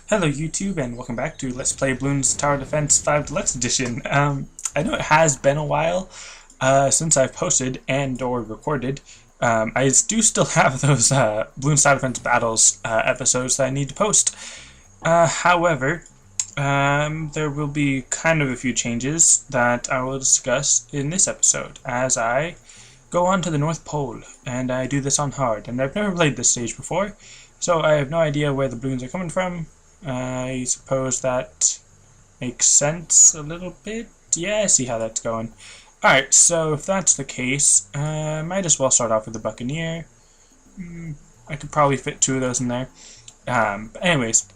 Hello YouTube and welcome back to Let's Play Bloons Tower Defense 5 Deluxe Edition. I know it has been a while since I've posted and or recorded. I do still have those Bloons Tower Defense Battles episodes that I need to post. However, there will be kind of a few changes that I will discuss in this episode as I go on to the North Pole, and I do this on hard, and I've never played this stage before, so I have no idea where the balloons are coming from. I suppose that makes sense a little bit. Yeah, I see how that's going. Alright, so if that's the case, might as well start off with the Buccaneer. I could probably fit two of those in there. But anyways,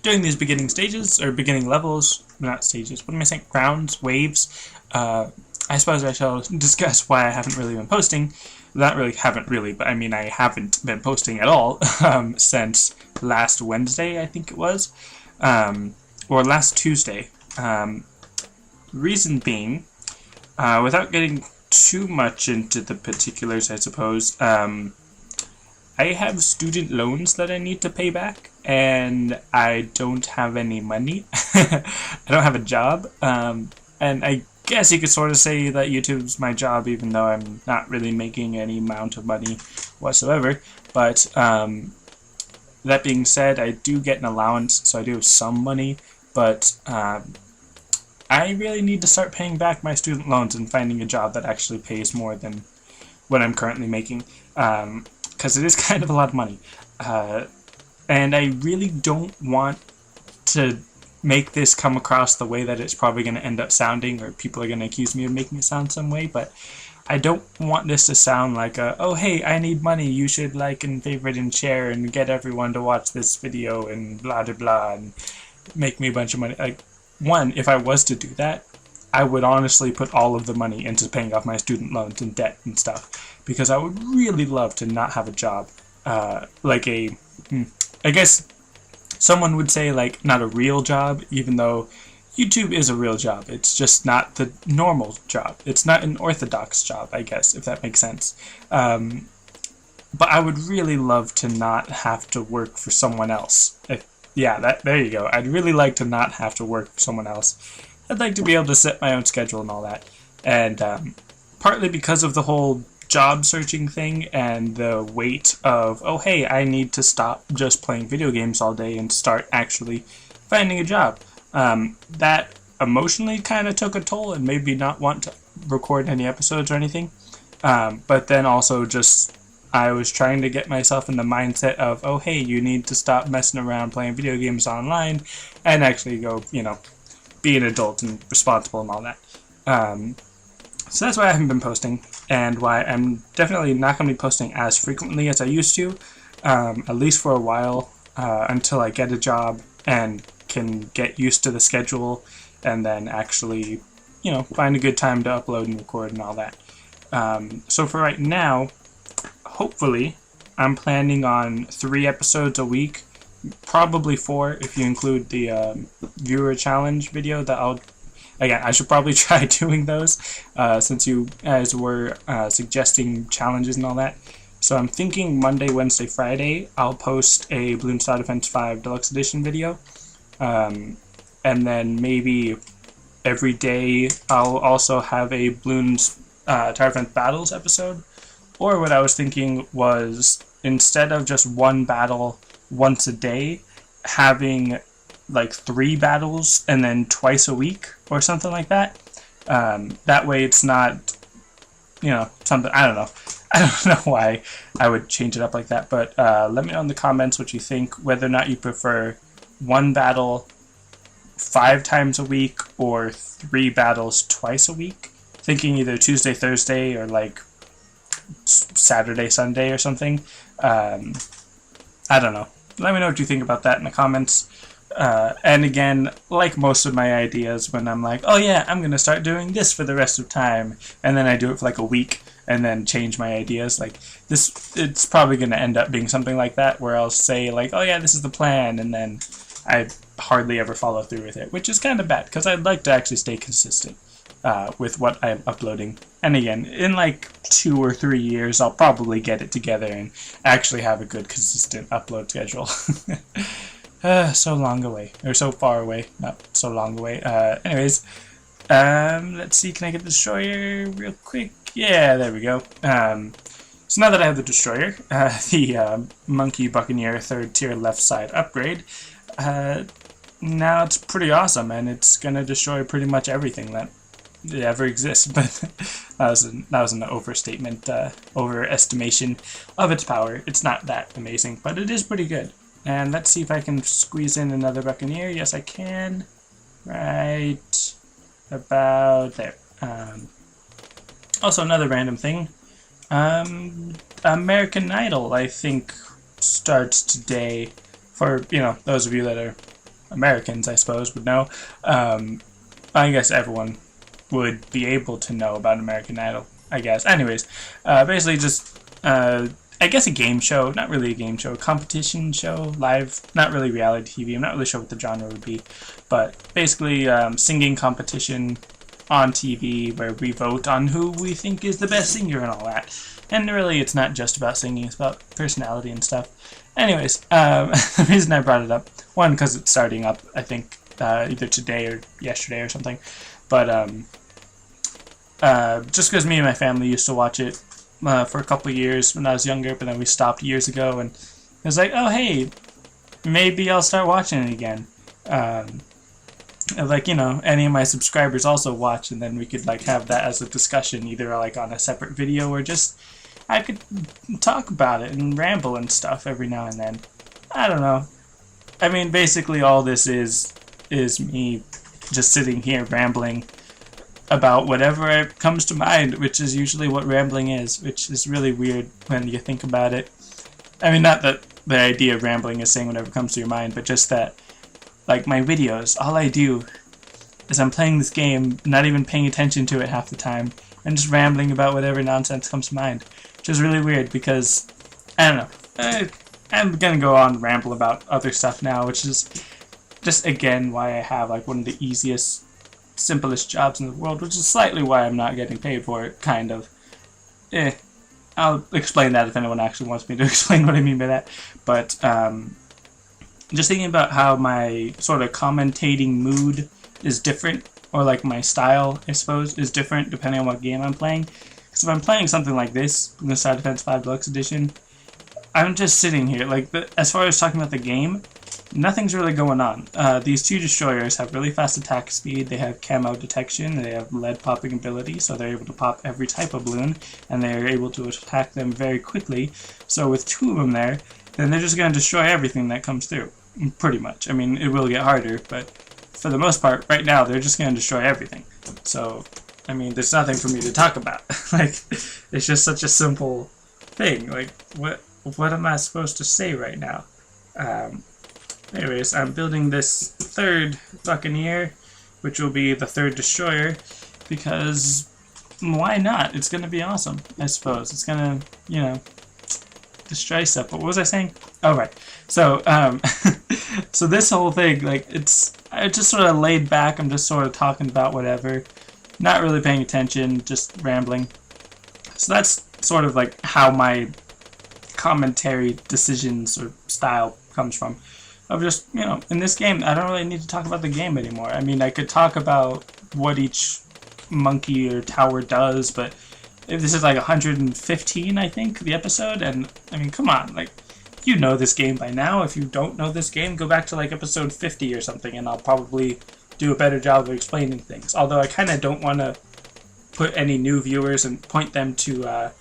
during these beginning stages, or beginning levels, not stages, what am I saying? Rounds, waves, I suppose I shall discuss why I haven't really been posting. Not really, haven't really, but I mean I haven't been posting at all since last Wednesday, I think it was, or last Tuesday. Reason being, without getting too much into the particulars, I suppose, I have student loans that I need to pay back, and I don't have any money. I don't have a job, and I guess you could sort of say that YouTube's my job, even though I'm not really making any amount of money whatsoever. But that being said, I do get an allowance, so I do have some money, but I really need to start paying back my student loans and finding a job that actually pays more than what I'm currently making, because it is kind of a lot of money. And I really don't want to make this come across the way that it's probably going to end up sounding, or people are going to accuse me of making it sound some way, but I don't want this to sound like a, oh hey, I need money, you should like and favorite and share and get everyone to watch this video and blah blah blah and make me a bunch of money. Like, one, if I was to do that, I would honestly put all of the money into paying off my student loans and debt and stuff, because I would really love to not have a job, like a, I guess someone would say like not a real job, even though YouTube is a real job. It's just not the normal job. It's not an orthodox job, I guess, if that makes sense. But I would really love to not have to work for someone else. There you go. I'd really like to not have to work for someone else. I'd like to be able to set my own schedule and all that. And partly because of the whole job searching thing and the weight of, oh hey, I need to stop just playing video games all day and start actually finding a job. That emotionally kind of took a toll and made me not want to record any episodes or anything. But then also just, I was trying to get myself in the mindset of, oh hey, you need to stop messing around playing video games online and actually go, be an adult and responsible and all that. So that's why I haven't been posting, and why I'm definitely not going to be posting as frequently as I used to, at least for a while, until I get a job and can get used to the schedule, and then actually, find a good time to upload and record and all that. So for right now, hopefully, I'm planning on 3 episodes a week, probably 4 if you include the viewer challenge video that I'll... Again, I should probably try doing those, since you guys were suggesting challenges and all that. So I'm thinking Monday, Wednesday, Friday, I'll post a Bloons Tower Defense 5 Deluxe Edition video. And then maybe every day I'll also have a Bloons Tower Defense Battles episode. Or what I was thinking was, instead of just one battle once a day, having like 3 battles and then twice a week or something like that. That way it's not, something, I don't know. I don't know why I would change it up like that, but let me know in the comments what you think, whether or not you prefer 1 battle 5 times a week or 3 battles twice a week. Thinking either Tuesday, Thursday, or like Saturday, Sunday or something. I don't know. Let me know what you think about that in the comments. And again, like most of my ideas, when I'm like, oh yeah, I'm going to start doing this for the rest of time, and then I do it for like a week, and then change my ideas, like this, it's probably going to end up being something like that, where I'll say like, oh yeah, this is the plan, and then I hardly ever follow through with it, which is kind of bad, because I'd like to actually stay consistent with what I'm uploading. And again, in like 2 or 3 years, I'll probably get it together and actually have a good, consistent upload schedule. So long away, or so far away, not so long away. Anyways, let's see, can I get the destroyer real quick? Yeah, there we go. So now that I have the destroyer, the Monkey Buccaneer 3rd tier left side upgrade, now it's pretty awesome, and it's gonna destroy pretty much everything that ever exists. But that was an overstatement, overestimation of its power. It's not that amazing, but it is pretty good. And let's see if I can squeeze in another Buccaneer. Yes, I can. Right about there. Also, another random thing. American Idol, I think, starts today. For, you know, those of you that are Americans, I suppose, would know. I guess everyone would be able to know about American Idol, I guess. Anyways, basically just, I guess a game show. Not really a game show. A competition show. Live. Not really reality TV. I'm not really sure what the genre would be. But basically, singing competition on TV where we vote on who we think is the best singer and all that. And really, it's not just about singing, it's about personality and stuff. Anyways, the reason I brought it up, one, because it's starting up, I think, either today or yesterday or something. But just because me and my family used to watch it for a couple of years when I was younger, but then we stopped years ago, and it was like, oh, hey, maybe I'll start watching it again. Like, you know, any of my subscribers also watch, and then we could like have that as a discussion, either like on a separate video or just I could talk about it and ramble and stuff every now and then. I don't know. I mean, basically all this is me just sitting here rambling about whatever comes to mind, which is usually what rambling is, which is really weird when you think about it. I mean, not that the idea of rambling is saying whatever comes to your mind, but just that, like, my videos, all I do is I'm playing this game, not even paying attention to it half the time, and just rambling about whatever nonsense comes to mind, which is really weird because, I don't know, I'm gonna go on and ramble about other stuff now, which is just, again, why I have, like, one of the easiest, simplest jobs in the world, which is slightly why I'm not getting paid for it, kind of. I'll explain that if anyone actually wants me to explain what I mean by that, but, just thinking about how my sort of commentating mood is different, or like my style, I suppose, is different depending on what game I'm playing. Because if I'm playing something like this, the Side Defense 5 Deluxe Edition, I'm just sitting here. Like, as far as talking about the game, nothing's really going on. These two destroyers have really fast attack speed, they have camo detection, they have lead popping ability, so they're able to pop every type of balloon, and they're able to attack them very quickly. So with two of them there, then they're just going to destroy everything that comes through, pretty much. I mean, it will get harder, but for the most part, right now, they're just going to destroy everything. So, I mean, there's nothing for me to talk about. Like, it's just such a simple thing. Like, what am I supposed to say right now? Anyways, I'm building this third Buccaneer, which will be the third destroyer, because why not? It's going to be awesome, I suppose. It's going to, you know, destroy stuff. But what was I saying? Oh, right. So, so this whole thing, like, I just sort of laid back. I'm just sort of talking about whatever, not really paying attention, just rambling. So that's sort of like how my commentary decisions or style comes from. Of just, you know, in this game, I don't really need to talk about the game anymore. I mean, I could talk about what each monkey or tower does, but if this is like 115, I think, the episode, and I mean, come on, like, you know this game by now. If you don't know this game, go back to like episode 50 or something, and I'll probably do a better job of explaining things. Although I kind of don't want to put any new viewers and point them to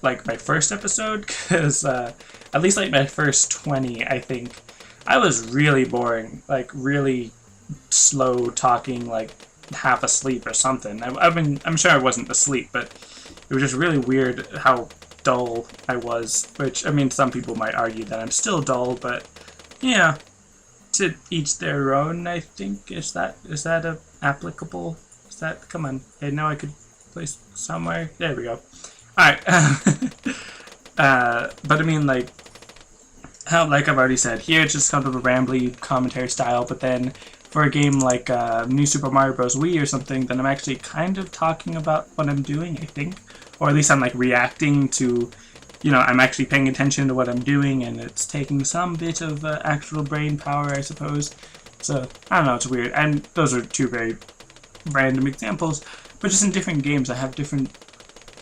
like my first episode, because at least like my first 20, I think, I was really boring, like really slow talking, like half asleep or something. I mean, I'm sure I wasn't asleep, but it was just really weird how dull I was, which, I mean, some people might argue that I'm still dull, but, yeah, to each their own, I think. Is that applicable? Is that, come on, hey, now I could place somewhere. There we go. Alright, but I mean, like I've already said, here it's just kind of a rambly commentary style, but then for a game like New Super Mario Bros. Wii or something, then I'm actually kind of talking about what I'm doing, I think. Or at least I'm like reacting to you know, I'm actually paying attention to what I'm doing, and it's taking some bit of actual brain power, I suppose. So, I don't know, it's weird. And those are two very random examples, but just in different games, I have different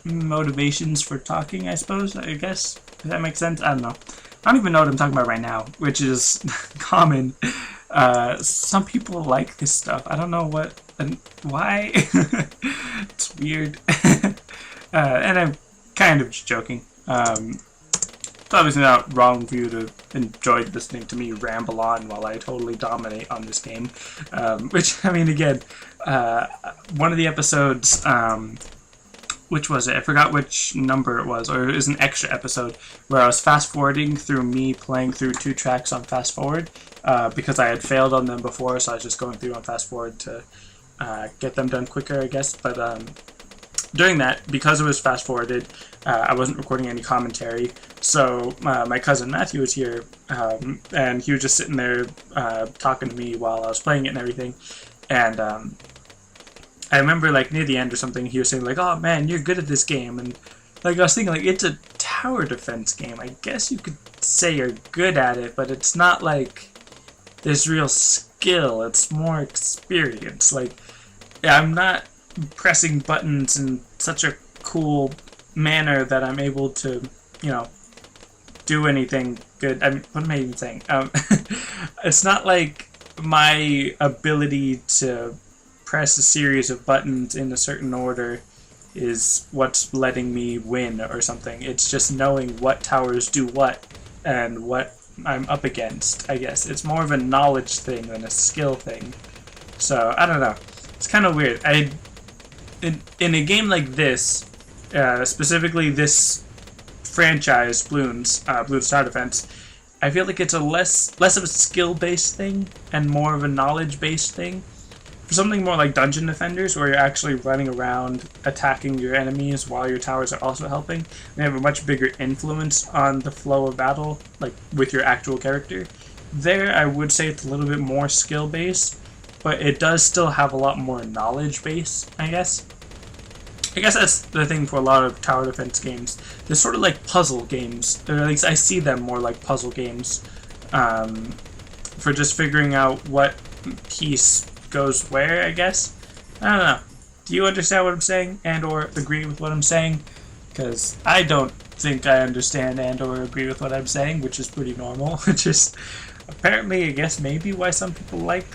motivations for talking, I suppose, I guess, if that makes sense. I don't know. I don't even know what I'm talking about right now, which is common. Some people like this stuff. I don't know what and why. It's weird. And I'm kind of just joking. It's obviously not wrong for you to enjoy listening to me ramble on while I totally dominate on this game. Which, I mean, again, one of the episodes, which was it? I forgot which number it was, or it was an extra episode where I was fast-forwarding through me playing through 2 tracks on fast-forward, because I had failed on them before, so I was just going through on fast-forward to get them done quicker, I guess. But during that, because it was fast-forwarded, I wasn't recording any commentary, so my cousin Matthew was here, and he was just sitting there talking to me while I was playing it and everything, and I remember, like, near the end or something, he was saying, like, oh, man, you're good at this game, and, like, I was thinking, like, it's a tower defense game. I guess you could say you're good at it, but it's not, like, there's real skill. It's more experience. Like, yeah, I'm not pressing buttons in such a cool manner that I'm able to, you know, do anything good. I mean, what am I even saying? It's not like my ability to press a series of buttons in a certain order is what's letting me win or something. It's just knowing what towers do what and what I'm up against, I guess. It's more of a knowledge thing than a skill thing. So, I don't know. It's kind of weird. In a game like this, specifically this franchise, Bloons Tower Defense, I feel like it's a less of a skill-based thing and more of a knowledge-based thing. For something more like Dungeon Defenders, where you're actually running around attacking your enemies while your towers are also helping, they have a much bigger influence on the flow of battle, like with your actual character. There, I would say it's a little bit more skill-based, but it does still have a lot more knowledge-based, I guess. I guess that's the thing for a lot of tower defense games. They're sort of like puzzle games, or at least I see them more like puzzle games, for just figuring out what piece goes where, I guess. I don't know. Do you understand what I'm saying and or agree with what I'm saying? Because I don't think I understand and or agree with what I'm saying, which is pretty normal. Which is apparently, I guess, maybe why some people like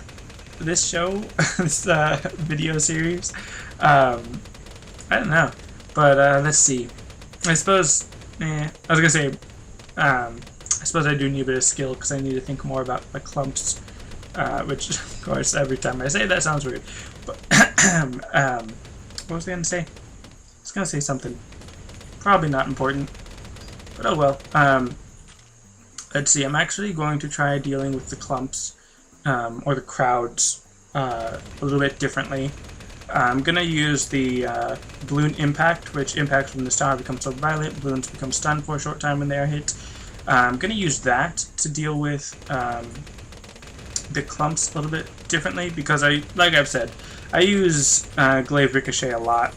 this show, this video series. I don't know. But let's see. I suppose, I was gonna say, I suppose I do need a bit of skill because I need to think more about my clumps. Which, of course, every time I say that sounds weird. But, what was I going to say? I was going to say something. Probably not important. But oh well. Let's see, I'm actually going to try dealing with the clumps, or the crowds, a little bit differently. I'm going to use the balloon impact, which impacts when the star becomes so violent, balloons become stunned for a short time when they are hit. I'm going to use that to deal with the clumps a little bit differently, because like I've said, I use Glaive Ricochet a lot,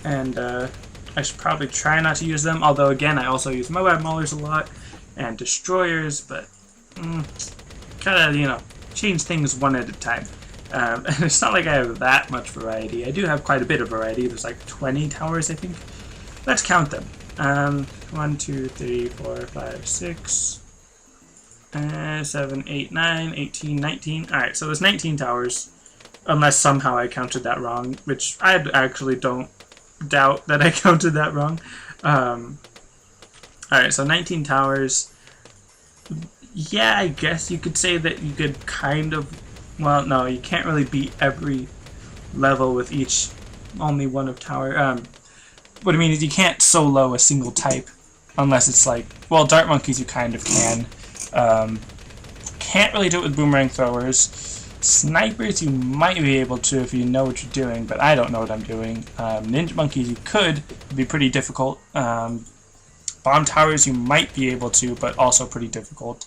and I should probably try not to use them, although again I also use Moab Maulers a lot, and Destroyers, but kinda, you know, change things one at a time. And it's not like I have that much variety. I do have quite a bit of variety. There's like 20 towers, I think. Let's count them. 1, 2, 3, 4, 5, 6... 7, 8, 9, 18, 19. Alright, so there's 19 towers. Unless somehow I counted that wrong, which I actually don't doubt that I counted that wrong. Alright, so 19 towers. Yeah, I guess you could say that you could kind of... Well, no, you can't really beat every level with each only one of tower. What I mean is you can't solo a single type. Unless it's like... Well, Dart Monkeys you kind of can. Can't really do it with boomerang throwers. Snipers you might be able to if you know what you're doing, but I don't know what I'm doing. Ninja monkeys you could, it'd be pretty difficult. Bomb towers you might be able to, but also pretty difficult.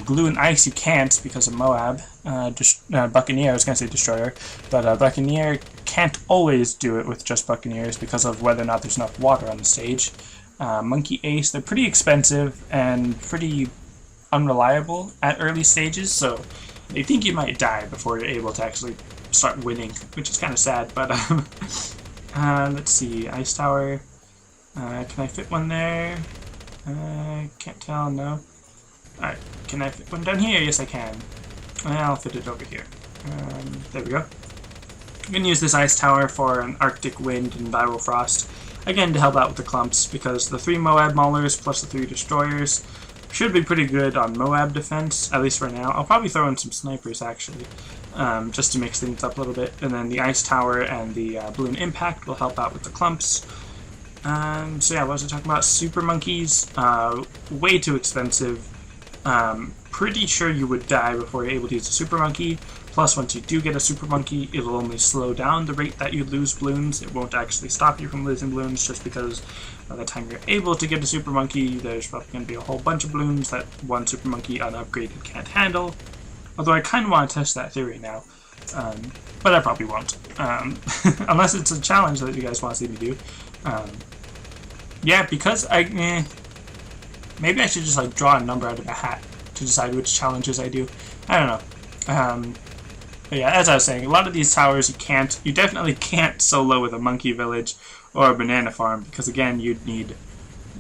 Glue and ice you can't because of Moab. Buccaneer, I was going to say Destroyer, but Buccaneer can't always do it with just Buccaneers because of whether or not there's enough water on the stage. Monkey Ace. They're pretty expensive and pretty unreliable at early stages, so I think you might die before you're able to actually start winning, which is kind of sad. But let's see, Ice Tower. Can I fit one there? Can't tell, no. Alright, can I fit one down here? Yes, I can. I'll fit it over here. There we go. I'm going to use this Ice Tower for an Arctic Wind and Viral Frost. Again, to help out with the clumps, because the 3 Moab Maulers plus the 3 Destroyers should be pretty good on Moab defense, at least for now. I'll probably throw in some snipers, actually, just to mix things up a little bit. And then the Ice Tower and the Balloon Impact will help out with the clumps. So yeah, what was I talking about? Super Monkeys, way too expensive. Pretty sure you would die before you're able to use a Super Monkey. Plus, once you do get a Super Monkey, it'll only slow down the rate that you lose balloons. It won't actually stop you from losing balloons, just because by the time you're able to get a Super Monkey, there's probably going to be a whole bunch of balloons that one Super Monkey unupgraded can't handle. Although I kind of want to test that theory now. But I probably won't. Unless it's a challenge that you guys want to see me do. Yeah, because maybe I should just like draw a number out of a hat to decide which challenges I do. I don't know. But yeah, as I was saying, a lot of these towers you definitely can't solo with a monkey village or a banana farm, because again, you'd need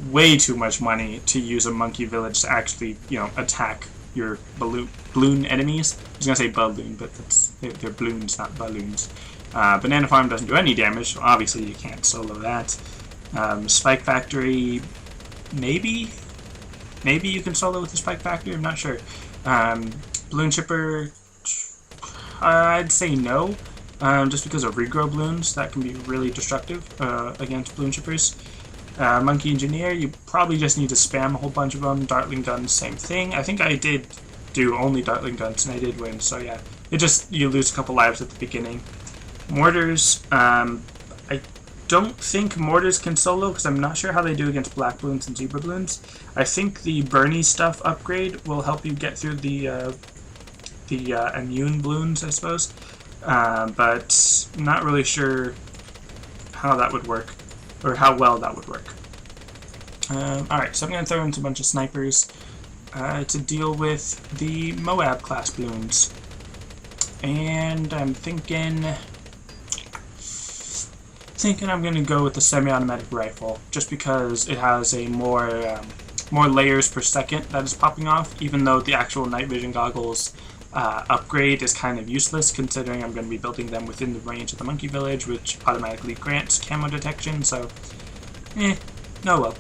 way too much money to use a monkey village to actually, attack your balloon enemies. I was gonna say balloon, but they're balloons, not balloons. Banana farm doesn't do any damage, so obviously you can't solo that. Spike Factory, maybe you can solo with the Spike Factory, I'm not sure. Balloon Chipper, I'd say no, just because of regrow balloons. That can be really destructive against balloon chippers. Monkey Engineer, you probably just need to spam a whole bunch of them. Dartling Guns, same thing. I think I did do only Dartling Guns and I did win, so yeah. You lose a couple lives at the beginning. Mortars, I don't think Mortars can solo, because I'm not sure how they do against Black Balloons and Zebra Balloons. I think the Bernie stuff upgrade will help you get through the immune balloons, I suppose. But not really sure how that would work, or how well that would work. Alright, so I'm going to throw in a bunch of snipers to deal with the Moab class balloons. And I'm thinking I'm going to go with the semi-automatic rifle, just because it has a more layers per second that is popping off, even though the actual night vision goggles upgrade is kind of useless, considering I'm going to be building them within the range of the monkey village, which automatically grants camo detection, so no well.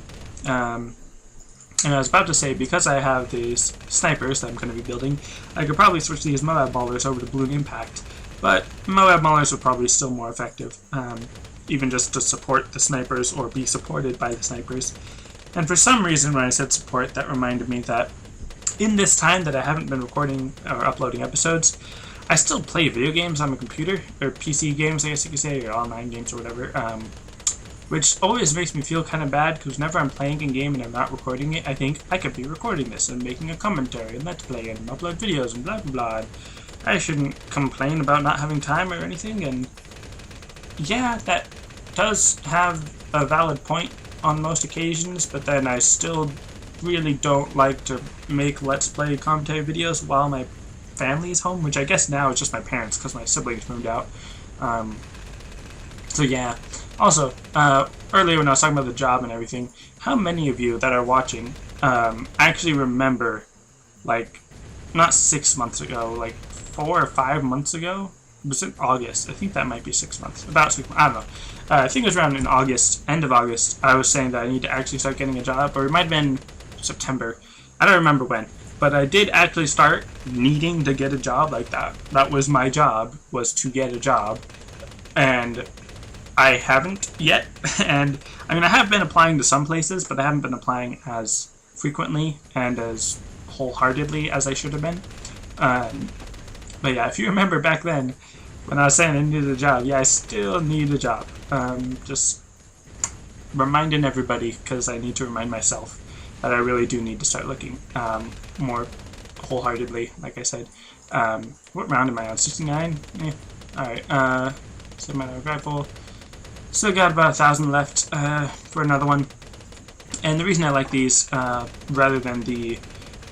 And I was about to say, because I have these snipers that I'm going to be building, I could probably switch these Moab Maulers over to Balloon Impact, but Moab Maulers are probably still more effective, even just to support the snipers or be supported by the snipers. And for some reason, when I said support, that reminded me that in this time that I haven't been recording or uploading episodes, I still play video games on my computer, or PC games, I guess you could say, or online games or whatever, which always makes me feel kind of bad, because whenever I'm playing a game and I'm not recording it, I think I could be recording this and making a commentary and let's play and upload videos and blah blah blah. I shouldn't complain about not having time or anything, and yeah, that does have a valid point on most occasions, but then I still really don't like to make Let's Play commentary videos while my family is home, which I guess now is just my parents, because my siblings moved out. So yeah. Also, earlier when I was talking about the job and everything, how many of you that are watching actually remember, like, not 6 months ago, like 4 or 5 months ago? It was in August. I think that might be 6 months. About 6 months. I don't know. I think it was around in August, end of August, I was saying that I need to actually start getting a job, or it might have been September. I don't remember when. But I did actually start needing to get a job like that. That was my job, was to get a job. And I haven't yet. And, I mean, I have been applying to some places, but I haven't been applying as frequently and as wholeheartedly as I should have been. But yeah, if you remember back then, when I was saying I needed a job, yeah, I still need a job. Just reminding everybody, because I need to remind myself that I really do need to start looking more wholeheartedly, like I said. What round am I on? 69? Alright, semi-automatic rifle. Still got about 1,000 left for another one. And the reason I like these rather than the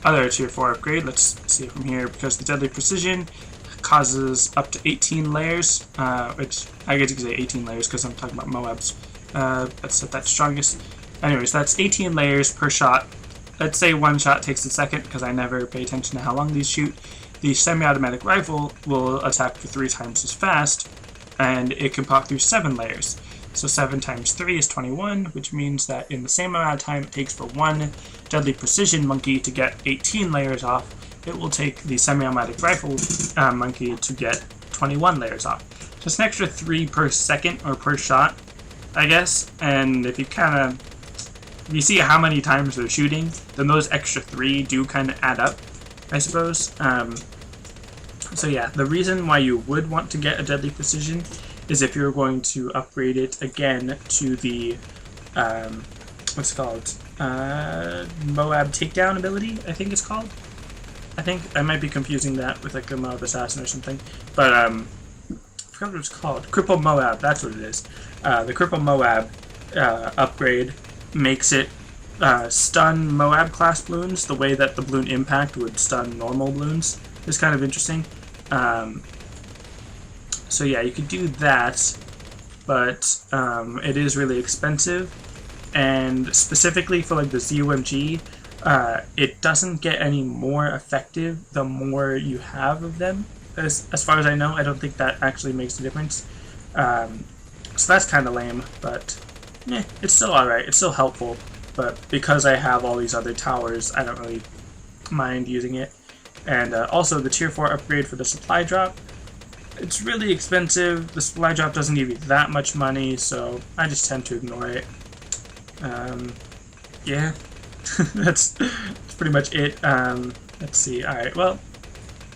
other tier 4 upgrade, let's see it from here, because the Deadly Precision causes up to 18 layers, which I guess you could say 18 layers because I'm talking about Moabs. Let's set that strongest. Anyways, that's 18 layers per shot. Let's say one shot takes a second because I never pay attention to how long these shoot. The semi-automatic rifle will attack for 3 times as fast, and it can pop through 7 layers. So 7 times 3 is 21, which means that in the same amount of time it takes for one Deadly Precision monkey to get 18 layers off, it will take the semi-automatic rifle monkey to get 21 layers off. Just an extra 3 per second or per shot, I guess. And if you you see how many times they're shooting, then those extra 3 do kind of add up, I suppose. So yeah, the reason why you would want to get a Deadly Precision is if you're going to upgrade it again to the, what's it called? Moab Takedown ability, I think it's called. I think I might be confusing that with like a Moab Assassin or something. But, I forgot what it's called. Cripple Moab, that's what it is. The Cripple Moab upgrade makes it stun Moab class balloons the way that the balloon impact would stun normal balloons. It's kind of interesting. So yeah, you could do that, but it is really expensive, and specifically for like the ZOMG, it doesn't get any more effective the more you have of them. As far as I know, I don't think that actually makes a difference. So that's kind of lame, but it's still alright. It's still helpful, but because I have all these other towers, I don't really mind using it. And also the tier 4 upgrade for the supply drop. It's really expensive. The supply drop doesn't give you that much money, so I just tend to ignore it. Yeah, that's pretty much it. Let's see. Alright, well,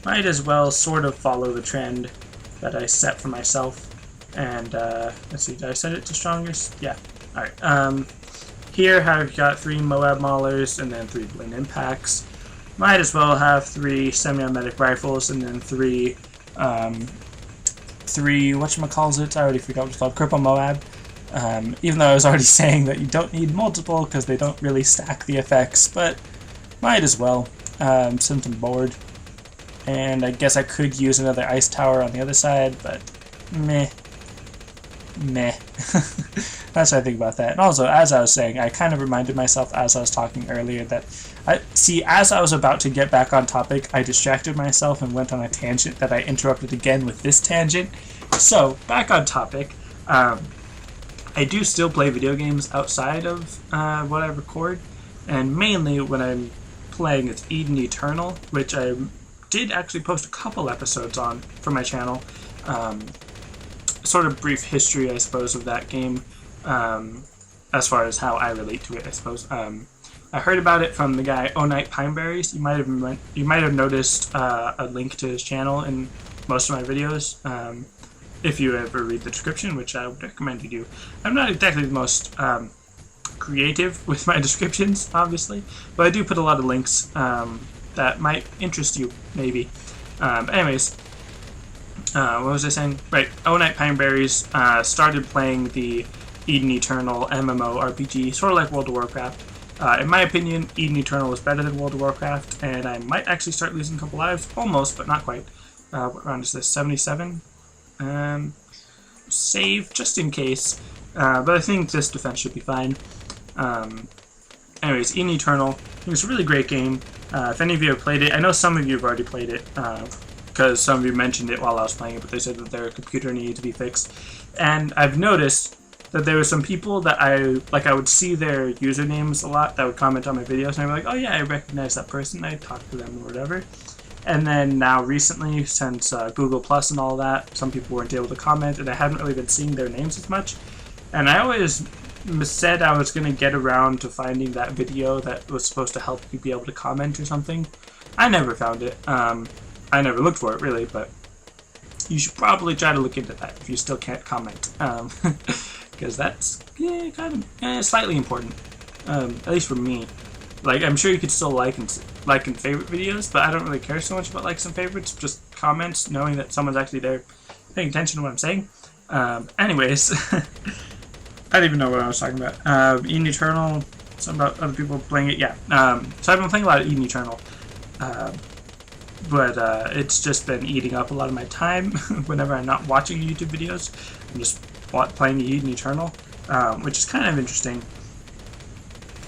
might as well sort of follow the trend that I set for myself. And let's see, did I set it to strongest? Yeah. Alright. Here I've got 3 Moab Maulers and then 3 Balloon Impacts. Might as well have 3 semi-automatic rifles and then 3 whatchamacallit, I already forgot what it's called, Cripple Moab. Even though I was already saying that you don't need multiple because they don't really stack the effects, but might as well, since I'm bored. And I guess I could use another ice tower on the other side, but meh. That's what I think about that. And also, as I was saying, I kind of reminded myself as I was talking earlier that as I was about to get back on topic, I distracted myself and went on a tangent that I interrupted again with this tangent. So, back on topic, I do still play video games outside of what I record, and mainly when I'm playing it's Eden Eternal, which I did actually post a couple episodes on for my channel. Sort of brief history, I suppose, of that game, as far as how I relate to it, I suppose. I heard about it from the guy oNightPineBerries. You might have noticed a link to his channel in most of my videos. If you ever read the description, which I would recommend you do. I'm not exactly the most creative with my descriptions, obviously, but I do put a lot of links that might interest you, maybe. Anyways, what was I saying? Right, oNightPineBerries started playing the Eden Eternal MMORPG, sort of like World of Warcraft. In my opinion, Eden Eternal is better than World of Warcraft, and I might actually start losing a couple lives, almost, but not quite. What round is this? 77? Save, just in case. But I think this defense should be fine. Anyways, Eden Eternal, it's a really great game. If any of you have played it, I know some of you have already played it, because some of you mentioned it while I was playing it, but they said that their computer needed to be fixed. And I've noticed that there were some people that I would see their usernames a lot that would comment on my videos, and I'd be like, oh yeah, I recognize that person, I talked to them or whatever. And then now recently, since Google Plus and all that, some people weren't able to comment, and I haven't really been seeing their names as much. And I always said I was going to get around to finding that video that was supposed to help you be able to comment or something. I never found it. I never looked for it, really, but you should probably try to look into that if you still can't comment. Because that's kind of slightly important, at least for me. Like, I'm sure you could still like and favorite videos, but I don't really care so much about likes and favorites. Just comments, knowing that someone's actually there paying attention to what I'm saying. Anyways, I don't even know what I was talking about. Eden Eternal, Something about other people playing it. Yeah. So I've been playing a lot of Eden Eternal, but it's just been eating up a lot of my time. Whenever I'm not watching YouTube videos, I'm just playing Eden Eternal, which is kind of interesting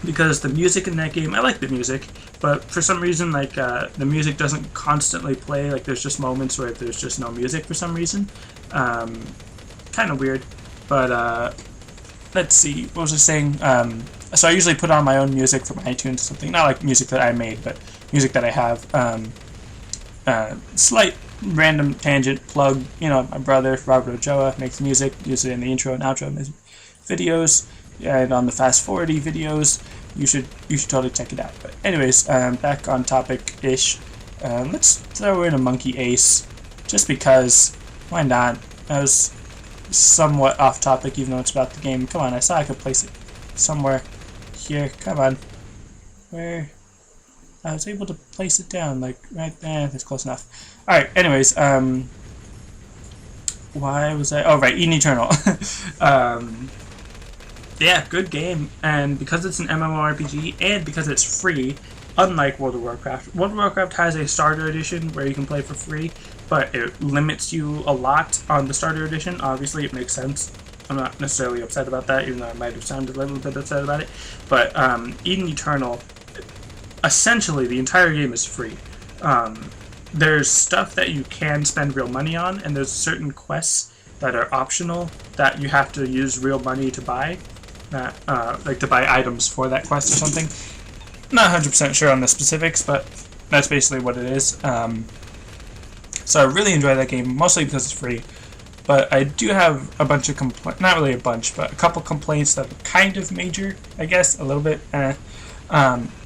because the music in that game, I like the music, but for some reason, like the music doesn't constantly play. Like there's just moments where there's just no music for some reason. Kind of weird, but let's see. What was I saying? So I usually put on my own music from iTunes or something. Not like music that I made, but music that I have. Slight random tangent plug. You know, my brother Robert Ochoa makes music. Uses it in the intro and outro of his videos, and on the fast forwardy videos. You should totally check it out. But anyways, back on topic ish. Let's throw in a monkey ace, just because. Why not? That was somewhat off topic, even though it's about the game. Come on, I saw I could place it somewhere here. Come on. Where? I was able to place it down, like right there. That's close enough. Alright, anyways, why was I? Oh, right, Eden Eternal. Yeah, good game. And because it's an MMORPG and because it's free, unlike World of Warcraft, World of Warcraft has a starter edition where you can play for free, but it limits you a lot on the starter edition. Obviously, it makes sense. I'm not necessarily upset about that, even though I might have sounded a little bit upset about it. But Eden Eternal, essentially, the entire game is free. There's stuff that you can spend real money on, and there's certain quests that are optional that you have to use real money to buy. Like to buy items for that quest or something. Not 100% sure on the specifics, but that's basically what it is. So I really enjoy that game, mostly because it's free. But I do have a bunch of complaints, not really a bunch, but a couple complaints that are kind of major, I guess, a little bit.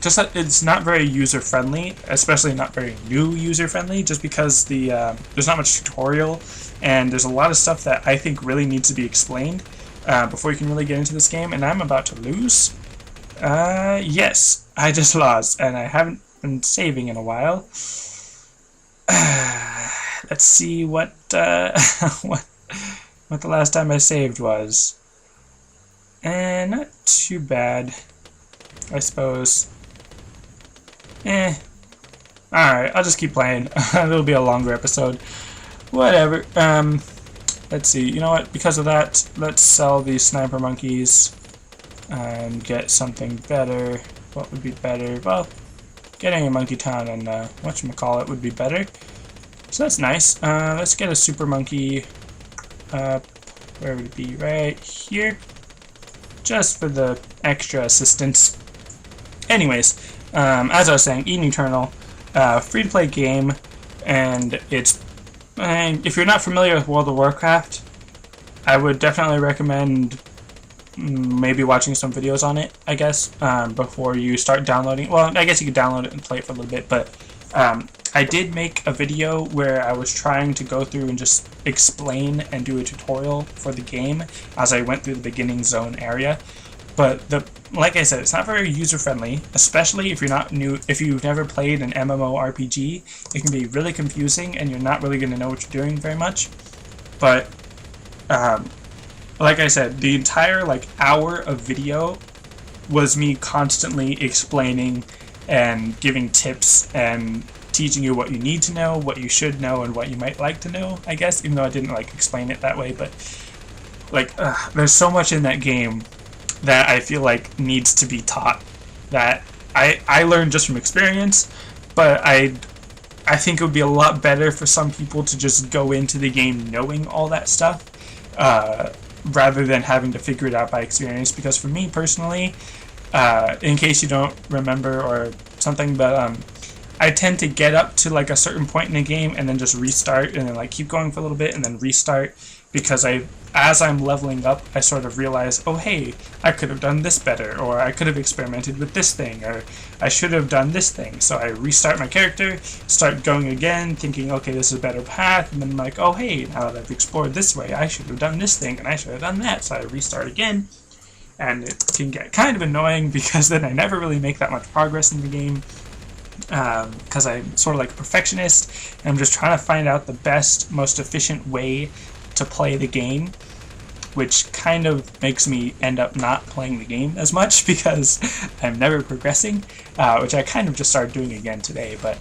Just that it's not very user-friendly, especially not very new user-friendly, just because there's not much tutorial, and there's a lot of stuff that I think really needs to be explained before you can really get into this game, and I'm about to lose. Yes, I just lost, and I haven't been saving in a while. Let's see what what the last time I saved was. And not too bad, I suppose. Alright, I'll just keep playing. It'll be a longer episode. Whatever. Let's see. You know what? Because of that, let's sell these sniper monkeys and get something better. What would be better? Well, getting a monkey town and whatchamacallit would be better. So that's nice. Let's get a super monkey. Where would it be? Right here. Just for the extra assistance. Anyways, as I was saying, Eden Eternal, free-to-play game, and it's. If you're not familiar with World of Warcraft, I would definitely recommend maybe watching some videos on it, I guess, before you start downloading. Well, I guess you could download it and play it for a little bit, but I did make a video where I was trying to go through and just explain and do a tutorial for the game as I went through the beginning zone area. But like I said, it's not very user-friendly, especially if you're not new. If you've never played an MMORPG, it can be really confusing, and you're not really going to know what you're doing very much. But like I said, the entire hour of video was me constantly explaining and giving tips and teaching you what you need to know, what you should know, and what you might like to know, I guess, even though I didn't explain it that way. But there's so much in that game that I feel like needs to be taught, that I learned just from experience, but I think it would be a lot better for some people to just go into the game knowing all that stuff, rather than having to figure it out by experience. Because for me personally, in case you don't remember or something, but I tend to get up to a certain point in the game and then just restart, and then keep going for a little bit and then restart, because as I'm leveling up, I sort of realize, oh hey, I could have done this better, or I could have experimented with this thing, or I should have done this thing. So I restart my character, start going again, thinking, okay, this is a better path, and then I'm like, oh hey, now that I've explored this way, I should have done this thing, and I should have done that. So I restart again, and it can get kind of annoying because then I never really make that much progress in the game, because I'm sort of like a perfectionist, and I'm just trying to find out the best, most efficient way to play the game. which kind of makes me end up not playing the game as much because I'm never progressing, which I kind of just started doing again today. But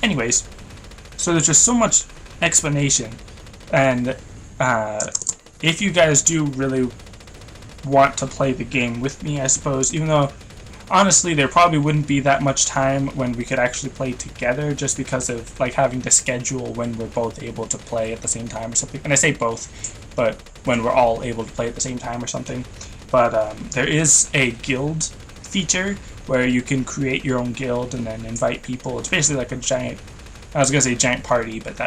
anyways, so there's just so much explanation, and if you guys do really want to play the game with me, I suppose, even though honestly there probably wouldn't be that much time when we could actually play together, just because of like having to schedule when we're both able to play at the same time or something. And I say both, but when we're all able to play at the same time or something. But there is a guild feature where you can create your own guild and then invite people. It's basically like a giant, I was gonna say giant party, but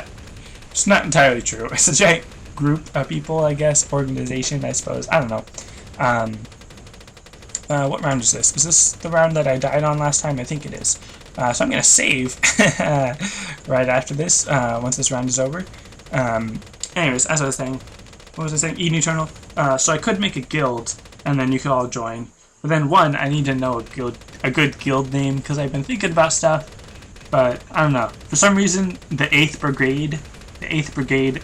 it's not entirely true. It's a giant group of people, I guess, organization, I suppose. I don't know. What round is this? Is this the round that I died on last time? I think it is. So I'm going to save right after this, once this round is over. Anyways, as I was saying, what was I saying? Eden Eternal. So I could make a guild, and then you could all join. But then, I need to know a good guild name, because I've been thinking about stuff, but I don't know. For some reason, the 8th Brigade,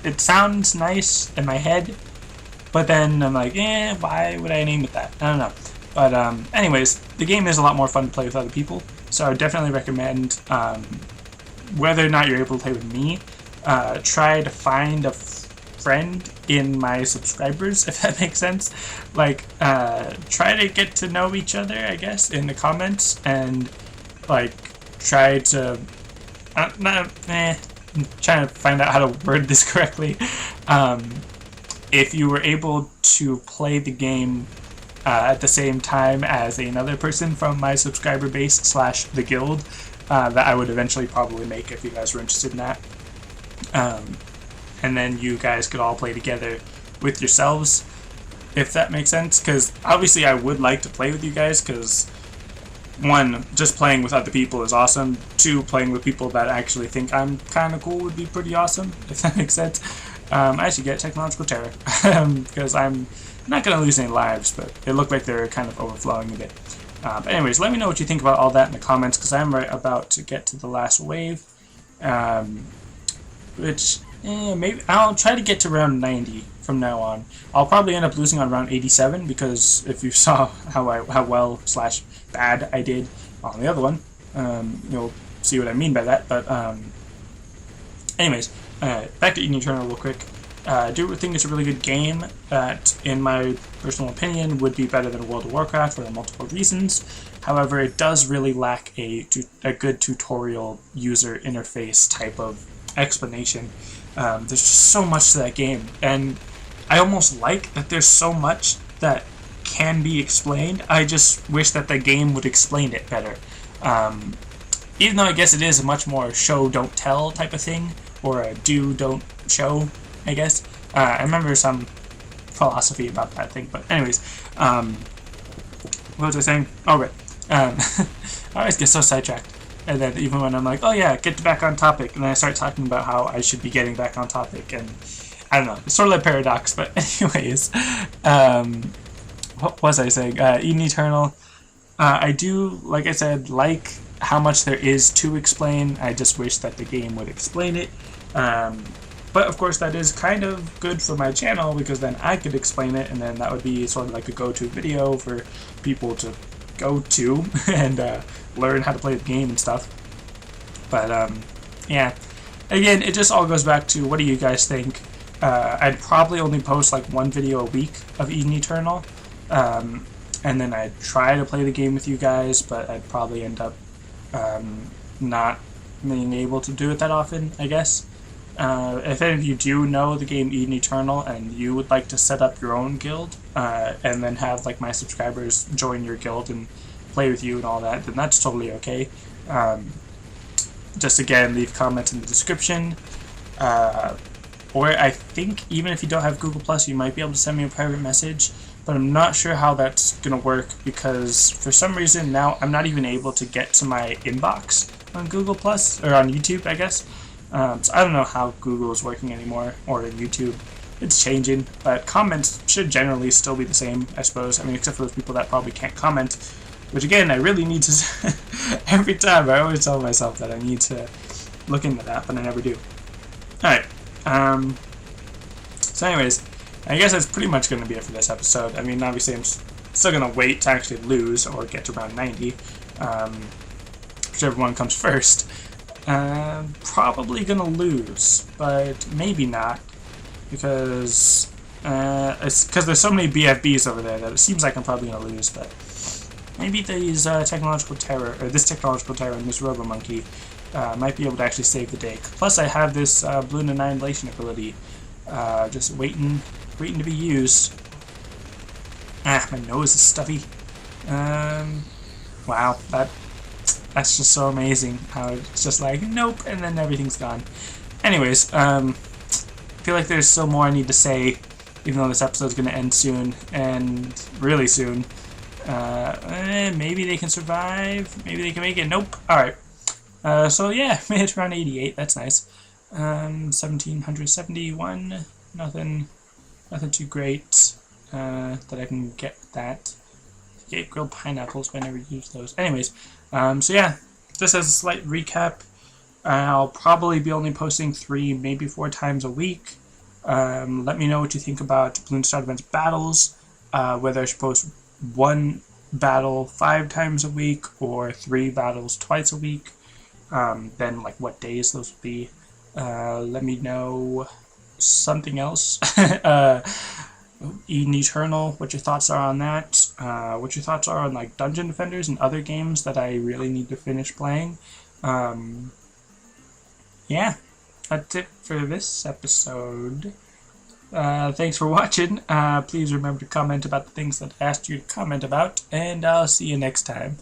it sounds nice in my head, but then I'm like, why would I name it that? I don't know. But anyways, the game is a lot more fun to play with other people, so I would definitely recommend, whether or not you're able to play with me, try to find a friend in my subscribers, if that makes sense. Like, try to get to know each other, I guess, in the comments, and like try to trying to find out how to word this correctly. If you were able to play the game at the same time as another person from my subscriber base / the guild, that I would eventually probably make if you guys were interested in that. And then you guys could all play together with yourselves, if that makes sense. Because obviously I would like to play with you guys, because 1, just playing with other people is awesome. 2, playing with people that actually think I'm kind of cool would be pretty awesome, if that makes sense. I should get technological terror, because I'm not going to lose any lives, but they look like they're kind of overflowing a bit. But anyways, let me know what you think about all that in the comments, because I'm right about to get to the last wave, which, maybe I'll try to get to round 90 from now on. I'll probably end up losing on round 87, because if you saw how well / bad I did on the other one, you'll see what I mean by that. But anyways, back to Eden Eternal real quick. I do think it's a really good game that, in my personal opinion, would be better than World of Warcraft for multiple reasons. However, it does really lack a good tutorial user interface type of explanation. There's just so much to that game, and I almost like that there's so much that can be explained. I just wish that the game would explain it better. Even though I guess it is a much more show don't tell type of thing, or a do don't show, I guess. I remember some philosophy about that thing, but anyways, what was I saying? Oh, right. I always get so sidetracked, and then even when I'm like, oh yeah, get back on topic, and then I start talking about how I should be getting back on topic, and I don't know, it's sort of like a paradox. But anyways, what was I saying? Eden Eternal, I do, like I said, like how much there is to explain. I just wish that the game would explain it. But of course that is kind of good for my channel, because then I could explain it, and then that would be sort of like a go-to video for people to go to and learn how to play the game and stuff. But yeah, again, it just all goes back to, what do you guys think? I'd probably only post like 1 video a week of Eden Eternal, and then I'd try to play the game with you guys, but I'd probably end up not being able to do it that often, I guess. If any of you do know the game Eden Eternal and you would like to set up your own guild, and then have like my subscribers join your guild and play with you and all that, then that's totally okay. Just again, leave comments in the description, or I think even if you don't have Google Plus, you might be able to send me a private message, but I'm not sure how that's gonna work, because for some reason now I'm not even able to get to my inbox on Google Plus, or on YouTube, I guess. So I don't know how Google is working anymore, or YouTube. It's changing, but comments should generally still be the same, I suppose. I mean, except for those people that probably can't comment, which again, I really need to every time I always tell myself that I need to look into that, but I never do. Alright, so anyways, I guess that's pretty much going to be it for this episode. I mean, obviously I'm still going to wait to actually lose or get to round 90. Whichever one comes first. Probably going to lose, but maybe not. Because there's so many BFBs over there that it seems like I'm probably going to lose, but maybe these technological terror, or this technological terror and this Robo Monkey might be able to actually save the day. Plus I have this Bloon Annihilation ability just waiting to be used. Ah, my nose is stuffy. Wow, that's just so amazing how it's just like, nope, and then everything's gone. Anyways, I feel like there's still more I need to say, even though this episode's going to end soon, and really soon. Maybe they can survive, maybe they can make it. Nope. Alright. So yeah, made it to round 88, that's nice. 1771, nothing too great that I can get with that. Get grilled pineapples, but I never use those. Anyways, so yeah, just as a slight recap, I'll probably be only posting 3, maybe 4 times a week. Let me know what you think about Bloons Start Events battles, whether I should post 1 battle 5 times a week or 3 battles twice a week. Then like what days those would be. Let me know something else. Eden Eternal, what your thoughts are on that. What your thoughts are on like Dungeon Defenders and other games that I really need to finish playing. Yeah, that's it for this episode. Thanks for watching. Please remember to comment about the things that I asked you to comment about, and I'll see you next time.